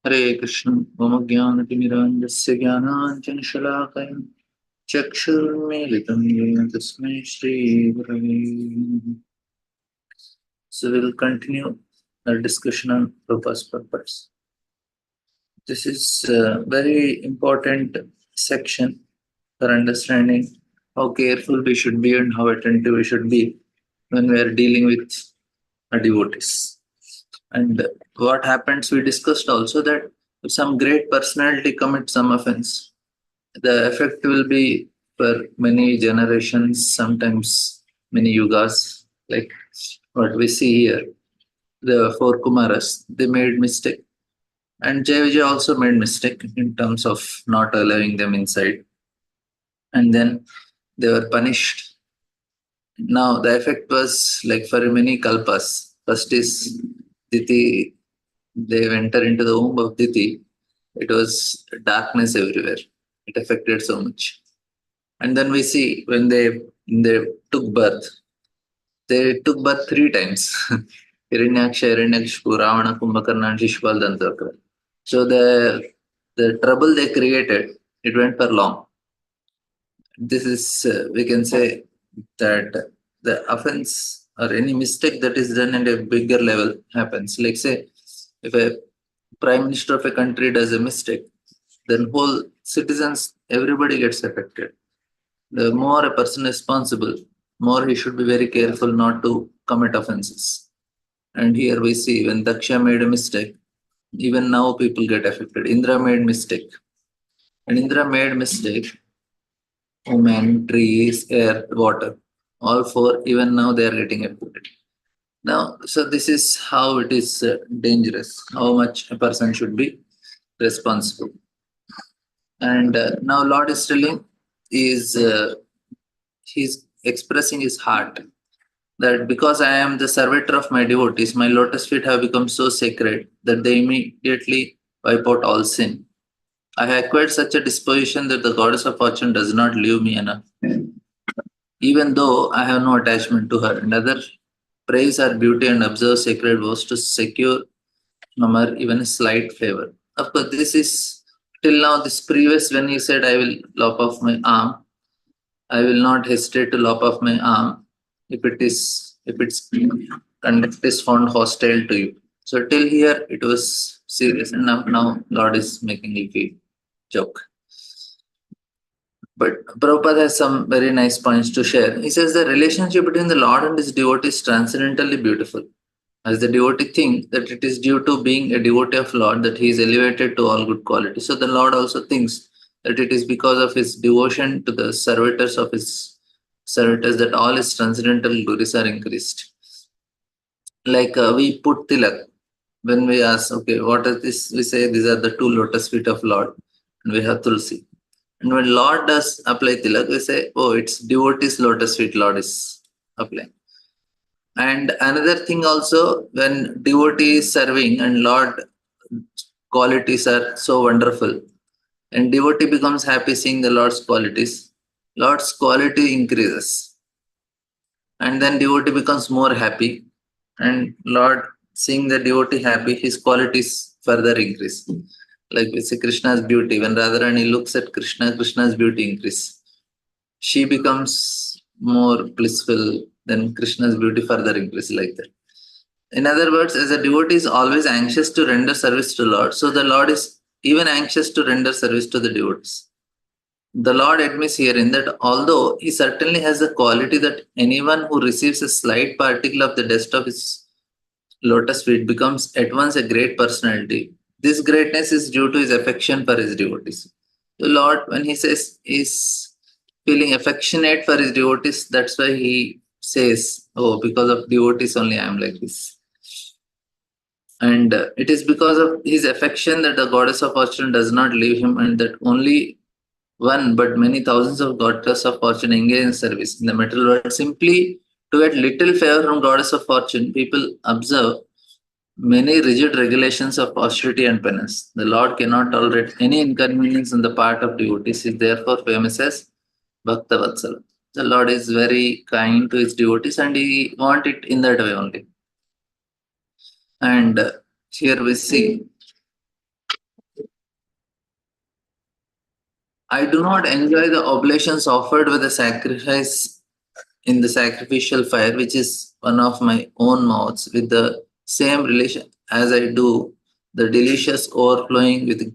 Hare Krishna, Mama Jnanatimirandasya Jnananjanashalakaya Chakshurmilitam Yena Tasmai Shri Gurave. So we'll continue our discussion on purpose purpose. This is a very important section for understanding how careful we should be and how attentive we should be when we are dealing with our devotees. And what happens, we discussed also that if some great personality commits some offense, the effect will be for many generations, sometimes many yugas, like what we see here. The four Kumaras, they made mistake. And Jai Vijay also made mistake in terms of not allowing them inside. And then they were punished. Now the effect was like for many kalpas. First is Diti, they enter into the womb of Diti. It was darkness everywhere. It affected so much. And then we see when they took birth, they took birth three times. Hiranyaksha, Hiranyakashipu, Ravana, Kumbhakarna, and Shishupal Dantavakra. So the trouble they created, it went for long. This is we can say that the offense or any mistake that is done at a bigger level happens. Like say, if a prime minister of a country does a mistake, then whole citizens, everybody gets affected. The more a person is responsible, more he should be very careful not to commit offenses. And here we see when Daksha made a mistake, even now people get affected. Indra made mistake. And Indra made mistake, women, trees, air, water. All four, even now they are getting affected. Now, so this is how it is dangerous, how much a person should be responsible. And now Lord is telling is he's expressing his heart that because I am the servitor of my devotees, my lotus feet have become so sacred that they immediately wipe out all sin. I have acquired such a disposition that the goddess of fortune does not leave me enough, even though I have no attachment to her. And other praise her beauty and observe sacred vows to secure from her even a slight favor. Of course, this is till now, this previous when he said, I will lop off my arm, I will not hesitate to lop off my arm if its conduct is found hostile to you. So till here it was serious, and now Lord is making a joke. But Prabhupada has some very nice points to share. He says the relationship between the Lord and his devotee is transcendently beautiful. As the devotee thinks that it is due to being a devotee of Lord that he is elevated to all good qualities. So the Lord also thinks that it is because of his devotion to the servitors of his servitors that all his transcendental glories are increased. Like we put tilak when we ask, okay, what is this? We say these are the two lotus feet of Lord, and we have tulsi. And when Lord does apply tilak, we say, oh, it's devotee's lotus feet Lord is applying. And another thing also, when devotee is serving and Lord qualities are so wonderful, and devotee becomes happy seeing the Lord's qualities, Lord's quality increases. And then devotee becomes more happy, and Lord seeing the devotee happy, his qualities further increase. Like we say Krishna's beauty, when Radharani looks at Krishna, Krishna's beauty increase. She becomes more blissful, then Krishna's beauty further increases like that. In other words, as a devotee is always anxious to render service to Lord, so the Lord is even anxious to render service to the devotees. The Lord admits herein that although he certainly has the quality that anyone who receives a slight particle of the dust of his lotus feet becomes at once a great personality, this greatness is due to his affection for his devotees. The Lord, when he says is feeling affectionate for his devotees, that's why he says, oh, because of devotees only I am like this. And it is because of his affection that the goddess of fortune does not leave him, and that only one but many thousands of goddess of fortune engage in service in the material world simply to get little favor from goddess of fortune. People observe many rigid regulations of austerity and penance. The Lord cannot tolerate any inconvenience on the part of devotees. He is therefore famous as Bhakta Vatsala. The Lord is very kind to his devotees and he wants it in that way only. And here we see I do not enjoy the oblations offered with the sacrifice in the sacrificial fire, which is one of my own mouths, with the same relation as I do the delicious overflowing with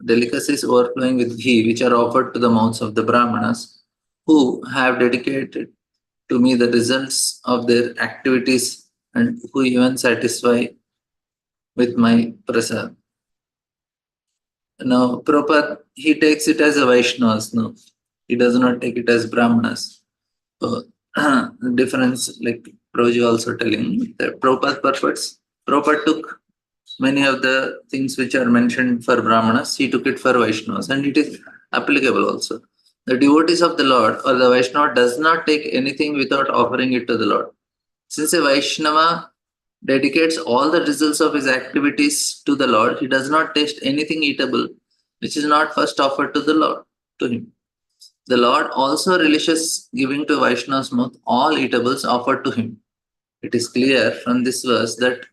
delicacies overflowing with ghee, which are offered to the mouths of the Brahmanas, who have dedicated to me the results of their activities and who even satisfy with my prasad. Now, Prabhupada, he takes it as a Vaishnavas, no, he does not take it as Brahmanas. So, the difference, like Prabhuji also telling, that Prabhupada purports, Prabhupada took many of the things which are mentioned for Brahmanas, he took it for Vaishnavas, and it is applicable also. The devotees of the Lord or the Vaishnava does not take anything without offering it to the Lord. Since a Vaishnava dedicates all the results of his activities to the Lord, he does not taste anything eatable which is not first offered to the Lord, to him. The Lord also relishes giving to Vaishnava's mouth all eatables offered to him. It is clear from this verse that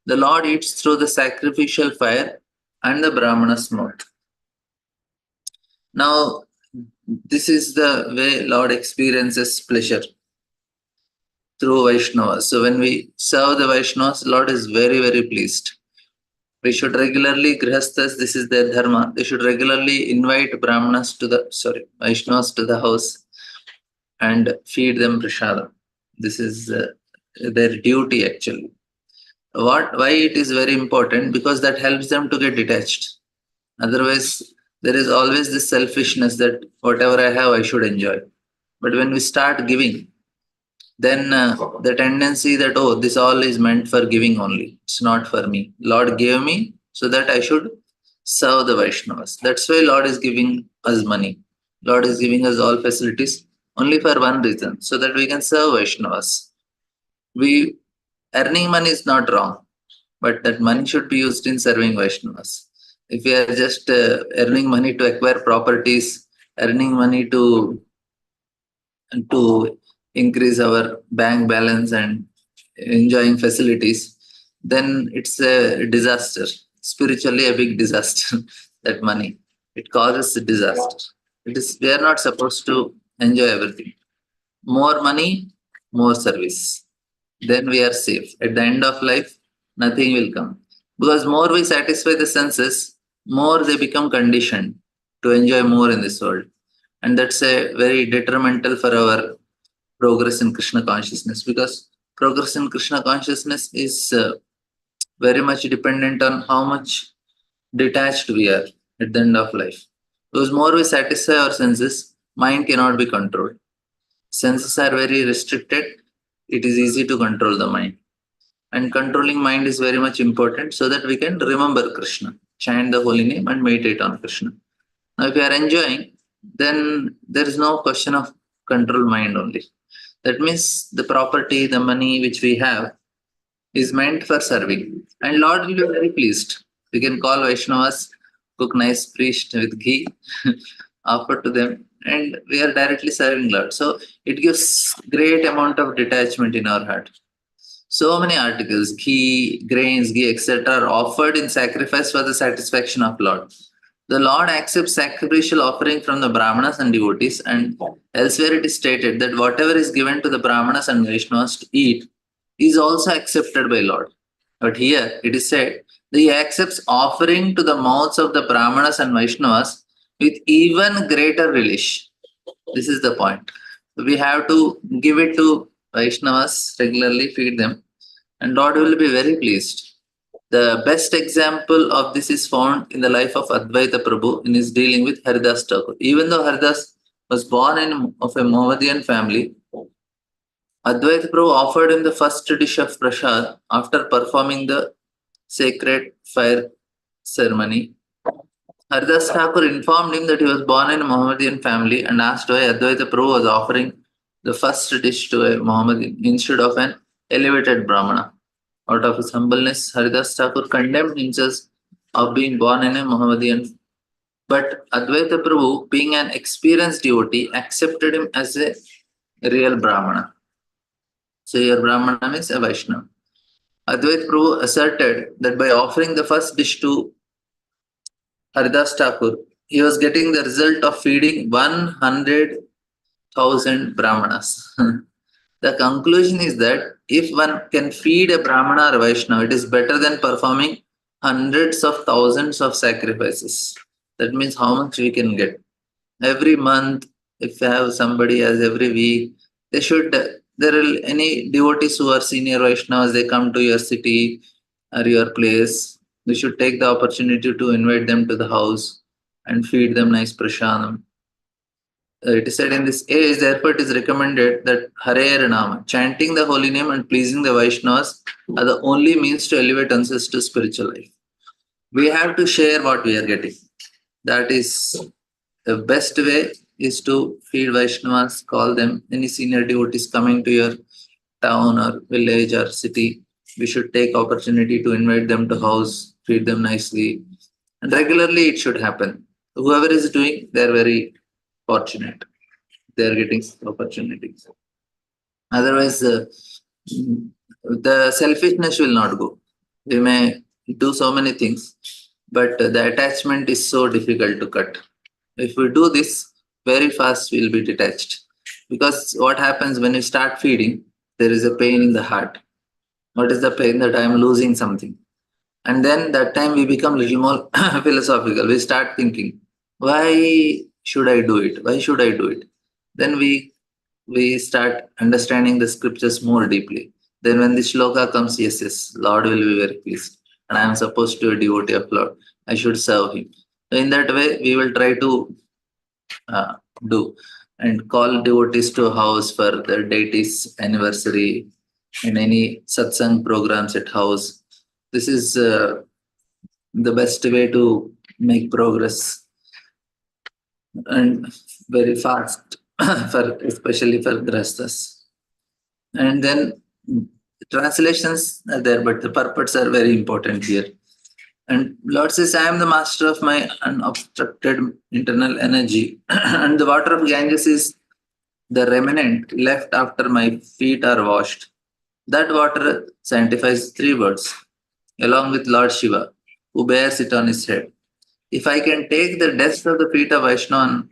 the Lord eats through the sacrificial fire and the Brahmana's mouth. Now, this is the way Lord experiences pleasure through Vaishnavas. So when we serve the Vaishnavas, Lord is very, very pleased. We should regularly, Grihasthas, this is their dharma, they should regularly invite Brahmanas to the, Vaishnavas to the house and feed them prashadam. This is their duty actually. Why it is very important? Because that helps them to get detached. Otherwise, there is always this selfishness that whatever I have, I should enjoy. But when we start giving, then the tendency that, oh, this all is meant for giving only. It's not for me. Lord gave me so that I should serve the Vaishnavas. That's why Lord is giving us money. Lord is giving us all facilities only for one reason, so that we can serve Vaishnavas. We earning money is not wrong, but that money should be used in serving Vaishnavas. If we are just earning money to acquire properties, earning money to increase our bank balance and enjoying facilities, then it's a disaster. Spiritually, a big disaster. That money, it causes a disaster. It is we are not supposed to enjoy everything. More money, more service. Then we are safe. At the end of life, nothing will come. Because more we satisfy the senses, more they become conditioned to enjoy more in this world. And that's a very detrimental for our progress in Krishna consciousness, because progress in Krishna consciousness is very much dependent on how much detached we are at the end of life. Because more we satisfy our senses, mind cannot be controlled. Senses are very restricted. It is easy to control the mind. And controlling mind is very much important so that we can remember Krishna, chant the holy name and meditate on Krishna. Now, if you are enjoying, then there is no question of control mind only. That means the property, the money which we have is meant for serving. And Lord will be very pleased. We can call Vaishnavas, cook nice priest with ghee, offer to them, and we are directly serving Lord. So it gives great amount of detachment in our heart. So many articles, ghee, grains, ghee, etc., are offered in sacrifice for the satisfaction of Lord. The Lord accepts sacrificial offering from the Brahmanas and devotees, and elsewhere it is stated that whatever is given to the Brahmanas and Vaishnavas to eat is also accepted by Lord. But here it is said that he accepts offering to the mouths of the Brahmanas and Vaishnavas with even greater relish. This is the point. We have to give it to Vaishnavas regularly, feed them, and Lord will be very pleased. The best example of this is found in the life of Advaita Prabhu in his dealing with Haridas Thakur. Even though Haridas was born of a Mohammedan family, Advaita Prabhu offered him the first dish of prasad after performing the sacred fire ceremony. Haridas Thakur informed him that he was born in a Mohammedan family and asked why Advaita Prabhu was offering the first dish to a Mohammedan instead of an elevated Brahmana. Out of his humbleness, Haridas Thakur condemned himself of being born in a Mohammedan. But Advaita Prabhu, being an experienced devotee, accepted him as a real Brahmana. So here Brahmana means a Vaishnava. Advaita Prabhu asserted that by offering the first dish to Haridas Thakur, he was getting the result of feeding 100,000 Brahmanas. The conclusion is that if one can feed a Brahmana or Vaishnava, it is better than performing hundreds of thousands of sacrifices. That means how much we can get. Every month, if you have somebody as every week, they should, there are any devotees who are senior Vaishnavas, they come to your city or your place, you should take the opportunity to invite them to the house and feed them nice prasadam. It is said in this age, therefore, it is recommended that Hare Nama, chanting the holy name and pleasing the Vaishnavas, are the only means to elevate oneself to spiritual life. We have to share what we are getting. That is the best way is to feed Vaishnavas, call them, any senior devotees coming to your town or village or city. We should take opportunity to invite them to house, feed them nicely. And regularly it should happen. Whoever is doing, they're very fortunate. They're getting opportunities. Otherwise, the selfishness will not go. We may do so many things, but the attachment is so difficult to cut. If we do this, very fast we'll be detached. Because what happens when you start feeding, there is a pain in the heart. What is the pain? That I am losing something. And then that time we become little more philosophical. We start thinking, why should I do it? Why should I do it? Then we start understanding the scriptures more deeply. Then when the shloka comes, yes, yes, Lord will be very pleased. And I am supposed to be a devotee of Lord. I should serve him. So in that way, we will try to uh, do and call devotees to house for the deity's anniversary and any satsang programs at house. This is the best way to make progress and very fast for especially for grastas. And then translations are there, but the purports are very important here. And Lord says, I am the master of my unobstructed internal energy, and the water of Ganges is the remnant left after my feet are washed. That water sanctifies three words, along with Lord Shiva, who bears it on his head. If I can take the dust of the feet of Vaishnava on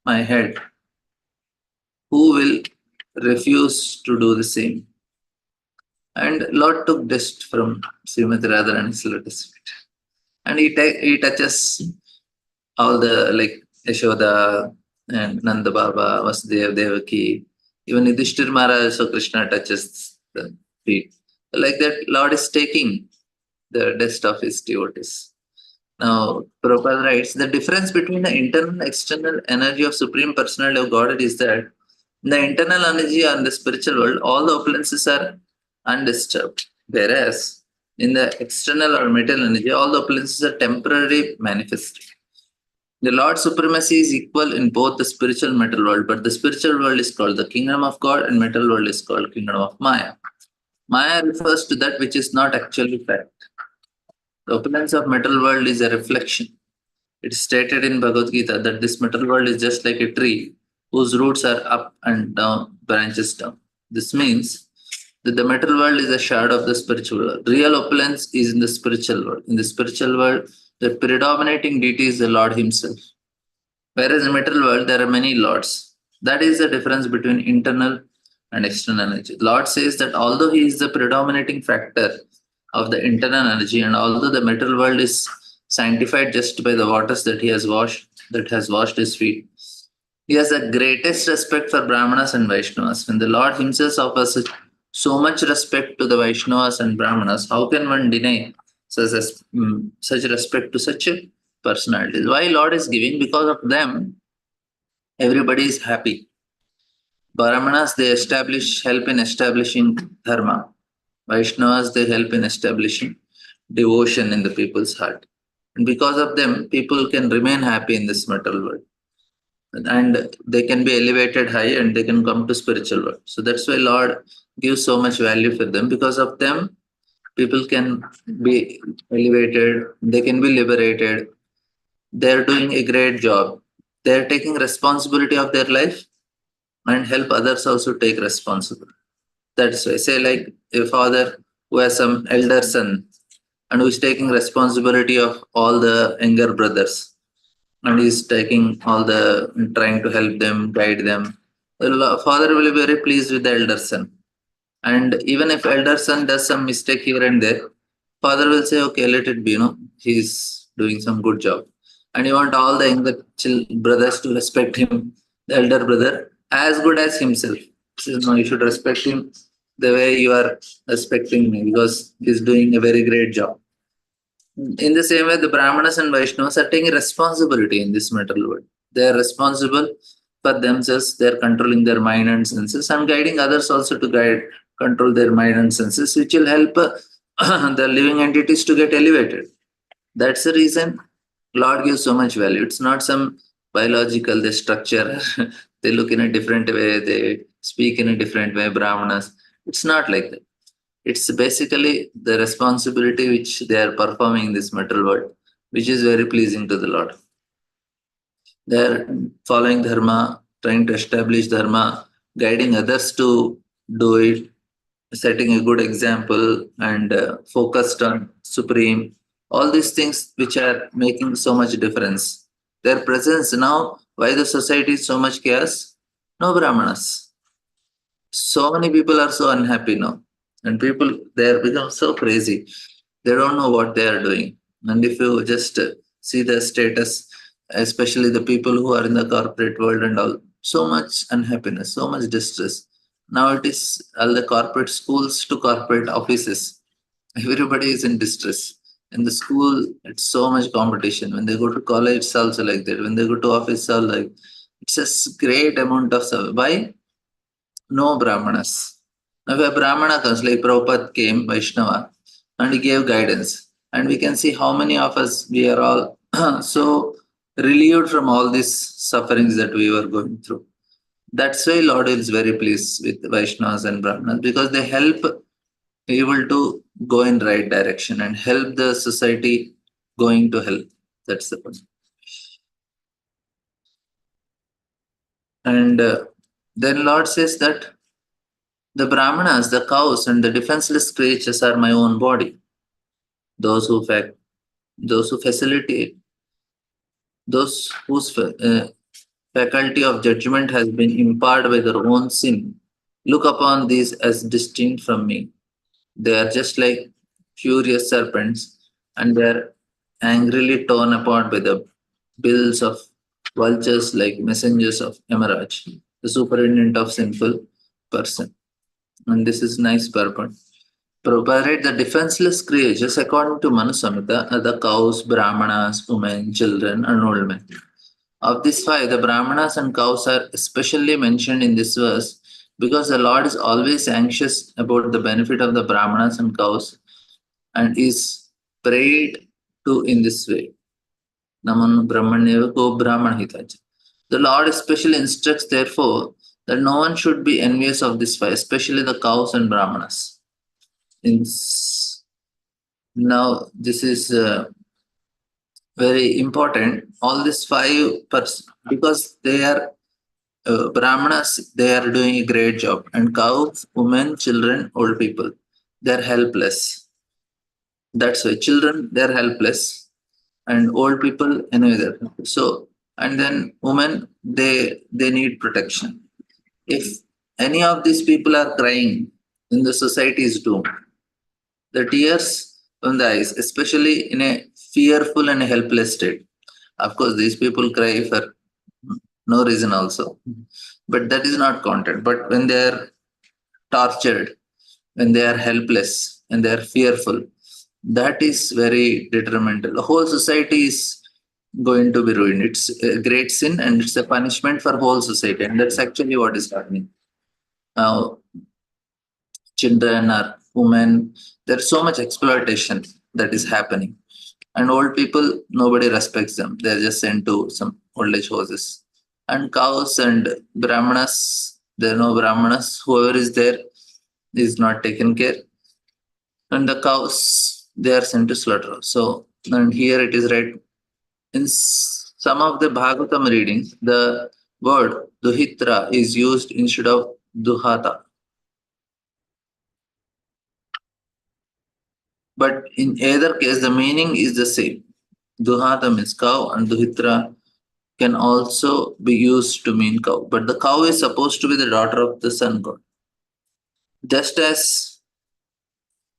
my head, who will refuse to do the same? And Lord took dust from Srimati Radharani's lotus feet. And he touches all the like Yashoda and Nanda Baba, Vasudev, Devaki, even Yudhishthir Maharaj, so Krishna touches the feet. Like that, Lord is taking the dust of his devotees. Now, Prabhupada writes, the difference between the internal and external energy of Supreme Personality of Godhead is that in the internal energy and the spiritual world, all the opulences are undisturbed. Whereas in the external or material energy, all the opulences are temporarily manifested. The Lord's supremacy is equal in both the spiritual and material world, but the spiritual world is called the kingdom of God and material world is called kingdom of Maya. Maya refers to that which is not actually fact. The opulence of material world is a reflection. It is stated in Bhagavad Gita that this material world is just like a tree whose roots are up and down, branches down. This means that the material world is a shadow of the spiritual world. Real opulence is in the spiritual world. In the spiritual world, the predominating deity is the Lord Himself. Whereas in the material world, there are many lords. That is the difference between internal and external energy. Lord says that although He is the predominating factor of the internal energy, and although the material world is sanctified just by the waters that He has washed, that has washed His feet, He has the greatest respect for Brahmanas and Vaishnavas. When the Lord Himself offers so much respect to the Vaishnavas and Brahmanas, how can one deny such respect to such a personality? Why Lord is giving? Because of them, everybody is happy. Brahmanas, they help in establishing dharma. Vaishnavas, they help in establishing devotion in the people's heart. And because of them, people can remain happy in this material world. And they can be elevated high and they can come to spiritual world. So that's why Lord gives so much value for them. Because of them, people can be elevated, they can be liberated. They're doing a great job. They're taking responsibility of their life and help others also take responsibility. That's why, say, like a father who has some elder son and who is taking responsibility of all the younger brothers. and he's taking all the trying to help them, guide them. The father will be very pleased with the elder son. And even if elder son does some mistake here and there, father will say, okay, let it be, he's doing some good job. And you want all the younger brothers to respect him, the elder brother, as good as himself. So, no, you should respect him the way you are respecting me because he's doing a very great job. In the same way, the Brahmanas and Vaishnavas are taking responsibility in this material world. They are responsible for themselves, they are controlling their mind and senses and guiding others also to control their mind and senses, which will help the living entities to get elevated. That's the reason Lord gives so much value. It's not some biological, they structure, they look in a different way, they speak in a different way, Brahmanas. It's not like that. It's basically the responsibility which they are performing in this material world, which is very pleasing to the Lord. They are following dharma, trying to establish dharma, guiding others to do it, setting a good example, and focused on supreme. All these things which are making so much difference. Their presence now, why the society is so much chaos? No Brahmanas. So many people are so unhappy now, and people they are become so crazy. They don't know what they are doing. And if you just see the status, especially the people who are in the corporate world and all, so much unhappiness, so much distress. Now it is all the corporate schools to corporate offices. Everybody is in distress. In the school, it's so much competition. When they go to college, it's also like that. When they go to office, it's all like it's a great amount of why no Brahmanas. Now, if a Brahmana comes, like Prabhupada came, Vaishnava, and he gave guidance. And we can see how many of us, we are all so relieved from all these sufferings that we were going through. That's why Lord is very pleased with Vaishnavas and Brahmanas because they help people to go in right direction and help the society going to help. That's the point. And then Lord says that the Brahmanas, the cows, and the defenseless creatures are my own body. Those who those who facilitate, those whose faculty of judgment has been imparted by their own sin, look upon these as distinct from me. They are just like furious serpents, and they are angrily torn apart by the bills of vultures like messengers of Yamaraj, the superintendent of sinful person. And this is nice purpose. Provide the defenseless creatures, according to Manu Samhita, are the cows, brahmanas, women, children, and old men. Of these five, the brahmanas and cows are especially mentioned in this verse because the Lord is always anxious about the benefit of the brahmanas and cows and is prayed to in this way. Naman Brahmanyeva Ko Brahmanahitaja. The Lord especially instructs, therefore, that no one should be envious of this five, especially the cows and brahmanas. Now, this is very important. All these five because they are Brahmanas, they are doing a great job, and cows, women, children, old people, they are helpless. That's why children they are helpless, and old people anyway they're helpless. So, and then women they need protection. If any of these people are crying, then the society is doomed. The tears from the eyes, especially in a fearful and helpless state. Of course, these people cry for no reason also, but that is not counted. But when they are tortured, when they are helpless and they are fearful, that is very detrimental. The whole society is going to be ruined. It's a great sin and it's a punishment for whole society, and that's actually what is happening. Now, children or women, there's so much exploitation that is happening. And old people, nobody respects them. They're just sent to some old age houses. And cows and brahmanas, there are no brahmanas. Whoever is there is not taken care. And the cows, they are sent to slaughter. So, and here it is right. In some of the Bhagavatam readings, the word duhitra is used instead of duhata. But in either case, the meaning is the same. Duhata means cow and duhitra can also be used to mean cow. But the cow is supposed to be the daughter of the sun god. Just as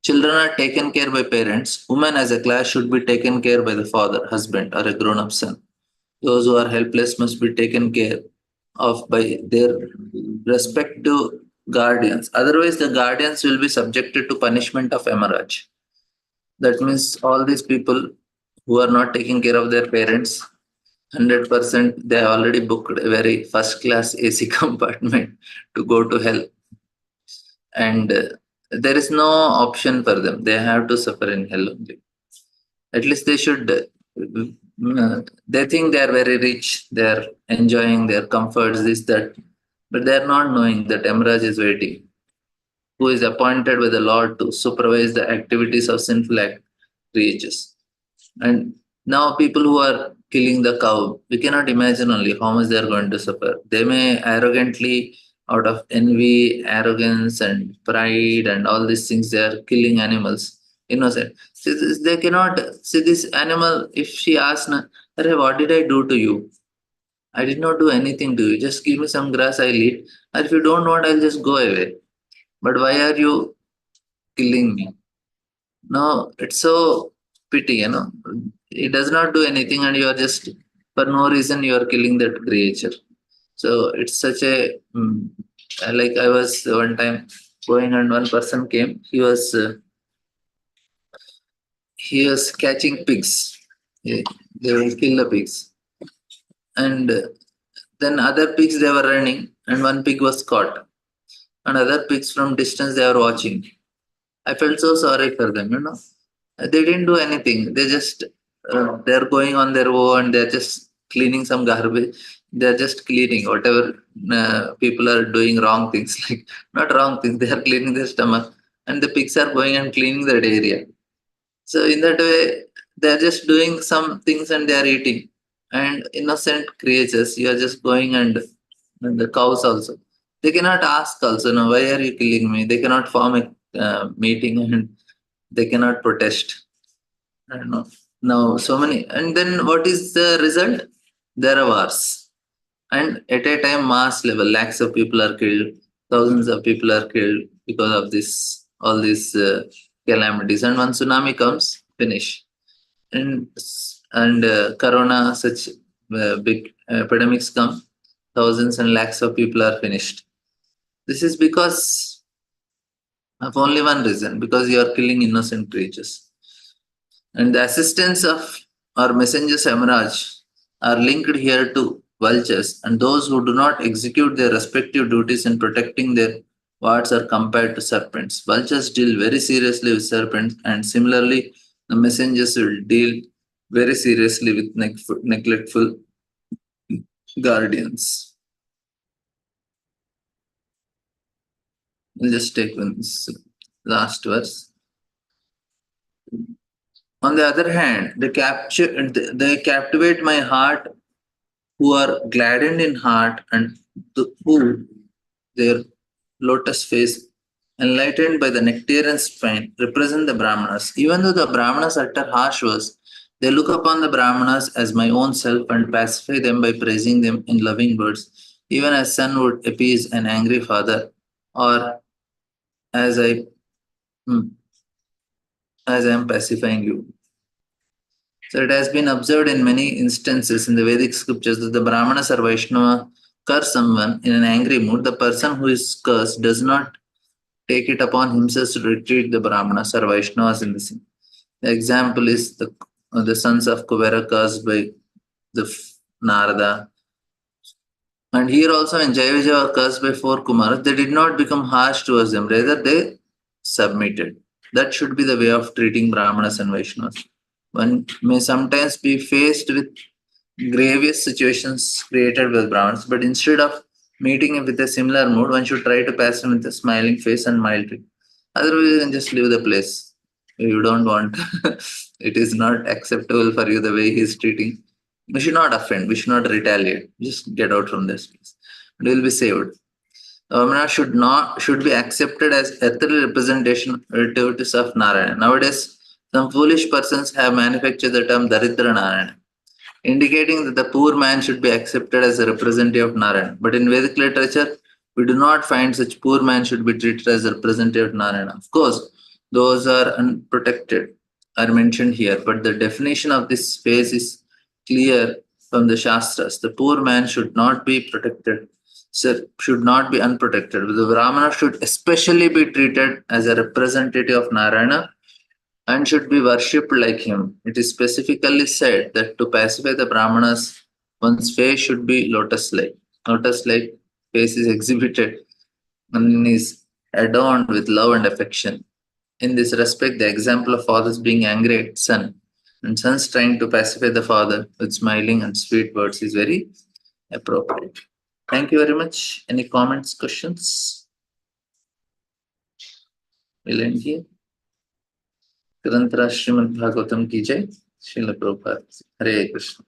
children are taken care by parents, women as a class should be taken care by the father, husband, or a grown up son. Those who are helpless must be taken care of by their respective guardians. Otherwise, the guardians will be subjected to punishment of emaraj. That means all these people who are not taking care of their parents, 100% they have already booked a very first class AC compartment to go to hell. And there is no option for them. They have to suffer in hell only. At least they should. They think they are very rich. They are enjoying their comforts, this, that. But they are not knowing that Emeraj is waiting, who is appointed by the Lord to supervise the activities of sinful creatures. And now people who are killing the cow, we cannot imagine only how much they are going to suffer. They may arrogantly, out of envy, arrogance, and pride, and all these things, they are killing animals. Innocent. They cannot see this animal. If she asks, "Arey, what did I do to you? I did not do anything to you. Just give me some grass, I'll eat. And if you don't want, I'll just go away. But why are you killing me?" No, it's so pity. It does not do anything, and you are just, for no reason, you are killing that creature. So it's such a, like I was one time going, and one person came. He was catching pigs. They will kill the pigs. And then other pigs, they were running, and one pig was caught. And other pigs from distance, they were watching. I felt so sorry for them. They didn't do anything. They're going on their own. They're just cleaning some garbage. They're just cleaning whatever people are doing wrong things, like not wrong things. They are cleaning their stomach, and the pigs are going and cleaning that area. So in that way, they're just doing some things and they are eating. And innocent creatures, you are just going, and the cows also. They cannot ask also, no, why are you killing me? They cannot form a meeting, and they cannot protest. I don't know. Now, so many. And then what is the result? There are wars. And at a time, mass level, lakhs of people are killed, thousands of people are killed because of all these calamities. And when tsunami comes, finish. And corona, such big epidemics come, thousands and lakhs of people are finished. This is because of only one reason, because you are killing innocent creatures. And the assistants of our messengers Emeraj are linked here to vultures, and those who do not execute their respective duties in protecting their wards are compared to serpents. Vultures deal very seriously with serpents, and similarly, the messengers will deal very seriously with neglectful guardians. We'll just take this last verse. On the other hand, they captivate my heart who are gladdened in heart, and who their lotus face, enlightened by the nectarian spine, represent the Brahmanas. Even though the Brahmanas utter harsh words, they look upon the Brahmanas as my own self and pacify them by praising them in loving words, even as son would appease an angry father, or as I hmm, as I am pacifying you. So it has been observed in many instances in the Vedic scriptures that the Brahmanas or Vaishnava curse someone in an angry mood. The person who is cursed does not take it upon himself to retreat the Brahmanas or Vaishnavas in the sin. The example is the sons of Kuvera cursed by Narada. And here also in Jayavijaya were cursed by four Kumaras. They did not become harsh towards them, rather they submitted. That should be the way of treating Brahmanas and Vaishnavas. One may sometimes be faced with grievous situations created by Brahmanas, but instead of meeting him with a similar mood, one should try to pass him with a smiling face and mild treatment. Otherwise, you can just leave the place. If you don't want, it is not acceptable for you the way he is treating. We should not offend, we should not retaliate. Just get out from this place. And you will be saved. Vamana should be accepted as ethereal representatives of Narayana. Nowadays, some foolish persons have manufactured the term Daridra Narayana. indicating that the poor man should be accepted as a representative of Narayana. But in Vedic literature, we do not find such poor man should be treated as a representative of Narayana. Of course, those are unprotected are mentioned here, but the definition of this phase is clear from the Shastras. The poor man should not be protected, should not be unprotected. The Brahmana should especially be treated as a representative of Narayana and should be worshipped like him. It is specifically said that to pacify the Brahmanas, one's face should be lotus like. Lotus like face is exhibited and is adorned with love and affection. In this respect, the example of fathers being angry at son and sons trying to pacify the father with smiling and sweet words is very appropriate. Thank you very much. Any comments, questions? We'll end here. ग्रंथराज Shrimad Bhagavatam की जय। श्रील प्रभुपाद। हरे कृष्ण।